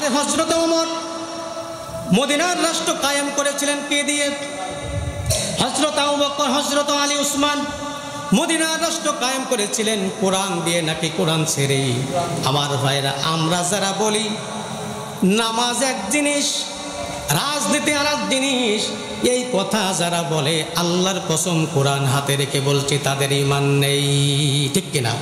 আরে হযরত ওমর মদিনার রাষ্ট্র কায়েম করেছিলেন কে দিয়ে? হযরত আবু বকর, হযরত আলী, উসমান মদিনার রাষ্ট্র কায়েম করেছিলেন কোরআন দিয়ে নাকি কোরআন ছেড়ে? আমার ভাইরা, আমরা যারা বলি নামাজ এক জিনিস, রাজনীতি আর এক জিনিস, এই কথা যারা বলে আল্লাহর কসম কোরআন হাতে রেখে বলছি তাদের ঈমান নেই। ঠিক কিনা?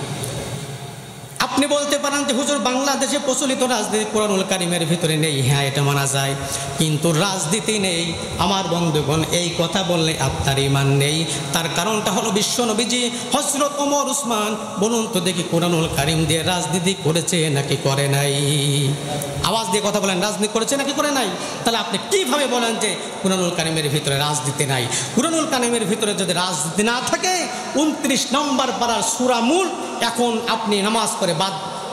আপনি বলতে পারেন যে হুজুর বাংলাদেশে প্রচলিত রাজনীতি কোরআনুল কারিমের ভিতরে নেই। হ্যাঁ, এটা মানা যায়, কিন্তু রাজনীতি নেই। আমার বন্ধুগণ, এই কথা বললে আপনার ঈমান নেই। তার কারণটা হলো বিশ্বনবীজি হযরত ওমর, উসমান, বলুন তো দেখি কোরআনুল কারিম দিয়ে রাজনীতি করেছে নাকি করে নাই? আওয়াজ দিয়ে কথা বলেন, রাজনীতি করেছে নাকি করে নাই? তাহলে আপনি কিভাবে বলেন যে কোরআনুল কারিমের ভিতরে রাজনীতি নাই? কোরআনুল কারিমের ভিতরে যদি রাজনীতি না থাকে, 29 নম্বর পারার সূরা মুলক এখন আপনি নামাজ পড়ে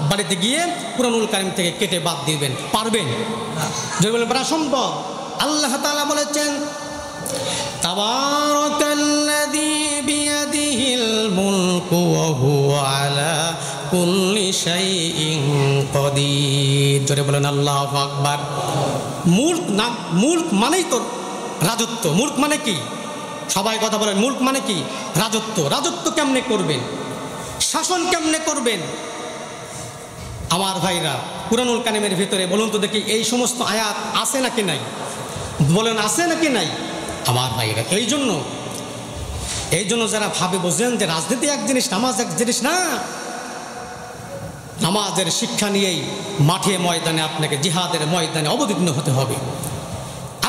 বাড়িতে গিয়ে কোরআনুল কারিম থেকে কেটে বাদ দিবেন, পারবেন? যদি বলেন পারা সম্ভব। আল্লাহ তাআলা বলেছেন তাবারাকাল্লাযী বিয়াদিহিল মুলকু ওয়া হুয়া আলা কুল্লি শাইইন কাদির। জোরে বলেন আল্লাহু আকবার। মুলক না, মুলক মানেই তো রাজত্ব। মুলক মানে কি? সবাই কথা বলেন, মুলক মানে কি? রাজত্ব। রাজত্ব কেমনে করবেন? শাসন কেমনে করবেন? আমার ভাইরা, কুরআনুল কারিমের ভিতরে বলুন তো দেখি এই সমস্ত আয়াত আছে নাকি নাই? বলেন আছে নাকি নাই? আমার ভাইরা, এই জন্য যারা ভাবে বোঝেন যে রাজনীতি এক জিনিস, নামাজ এক জিনিস না, নামাজের শিক্ষা নিয়েই মাঠে ময়দানে আপনাকে জিহাদের ময়দানে অবতীর্ণ হতে হবে।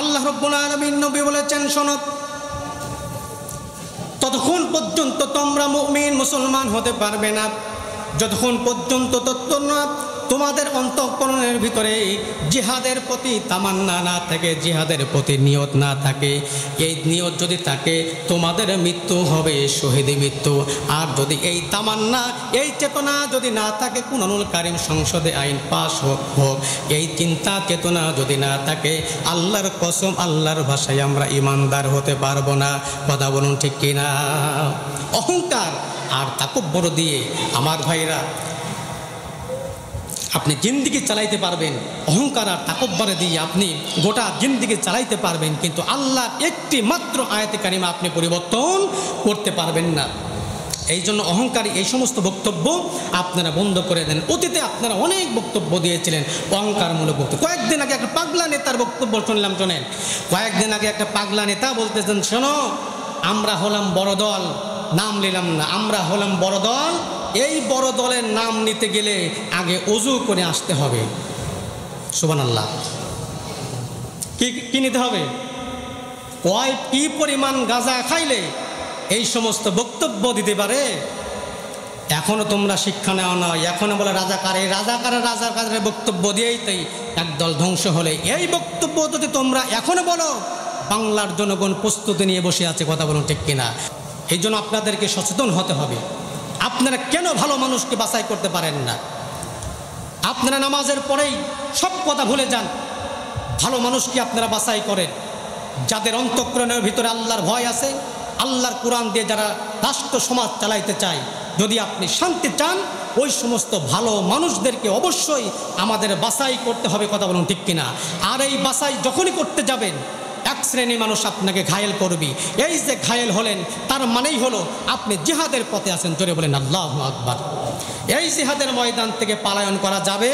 আল্লাহ রাব্বুল আলামিন নবী বলেছেন, শোনো, ততক্ষণ পর্যন্ত তোমরা মুমিন মুসলমান হতে পারবে না যতক্ষণ পর্যন্ত তোমাদের অন্তঃকরণের ভিতরে জিহাদের প্রতি তামান্না না থাকে, জিহাদের প্রতি নিয়ত না থাকে। এই নিয়ত যদি থাকে, তোমাদের মৃত্যু হবে শহীদি মৃত্যু। আর যদি এই তামান্না, এই চেতনা যদি না থাকে, কুরআনুল কারিম সংসদে আইন পাস হোক, এই চিন্তা চেতনা যদি না থাকে, আল্লাহর কসম, আল্লাহর ভাষায় আমরা ইমানদার হতে পারবো না। কথা বলুন ঠিক কিনা? অহংকার আর তাকব্বর দিয়ে আমার ভাইরা আপনি জিন্দিগি চালাইতে পারবেন, অহংকার আর তাকব্বর দিয়ে আপনি গোটা জিন্দিগি চালাইতে পারবেন, কিন্তু আল্লাহর একটি মাত্র আয়াতে কারিমা আপনি পরিবর্তন করতে পারবেন না। এই জন্য অহংকারী এই সমস্ত বক্তব্য আপনারা বন্ধ করে দেন। অতীতে আপনারা অনেক বক্তব্য দিয়েছিলেন অহংকারমূলক বক্তব্য। কয়েকদিন আগে একটা পাগলা নেতার বক্তব্য শুনলাম, শোনেন, কয়েকদিন আগে একটা পাগলা নেতা বলতেছেন, শোনো, আমরা হলাম বড় দল, নাম নিলাম না, আমরা হলাম বড় দল, এই বড় দলের নাম নিতে গেলে আগে ওযু করে আসতে হবে। সুবহানাল্লাহ। কি নিতে হবে? কি পরিমাণ গাঁজা খাইলে এই সমস্ত বক্তব্য দিতে পারে? এখনো তোমরা শিক্ষা নেওয়া নয়, এখনো বলে রাজাকারের বক্তব্য দিয়েই তাই একদল ধ্বংস হলে। এই বক্তব্য যদি তোমরা এখনো বলো, বাংলার জনগণ প্রস্তুতি নিয়ে বসে আছে। কথা বলুন ঠিক কিনা? এই জন্য আপনাদেরকে সচেতন হতে হবে। আপনারা কেন ভালো মানুষকে বাছাই করতে পারেন না? আপনারা নামাজের পরেই সব কথা ভুলে যান। ভালো মানুষকে আপনারা বাছাই করেন, যাদের অন্তঃকরণের ভিতরে আল্লাহর ভয় আছে, আল্লাহর কোরআন দিয়ে যারা রাষ্ট্র সমাজ চালাইতে চায়। যদি আপনি শান্তি চান, ওই সমস্ত ভালো মানুষদেরকে অবশ্যই আমাদের বাছাই করতে হবে। কথা বলুন ঠিক কিনা? আর এই বাছাই যখনই করতে যাবেন, এক শ্রেণী মানুষ আপনাকে ঘায়েল করবে। এই যে ঘায়েল হলেন, তার মানেই হলো আপনি জিহাদের পথে আছেন। জোরে বলেন আল্লাহু আকবার। এই জিহাদের ময়দান থেকে পলায়ন করা যাবে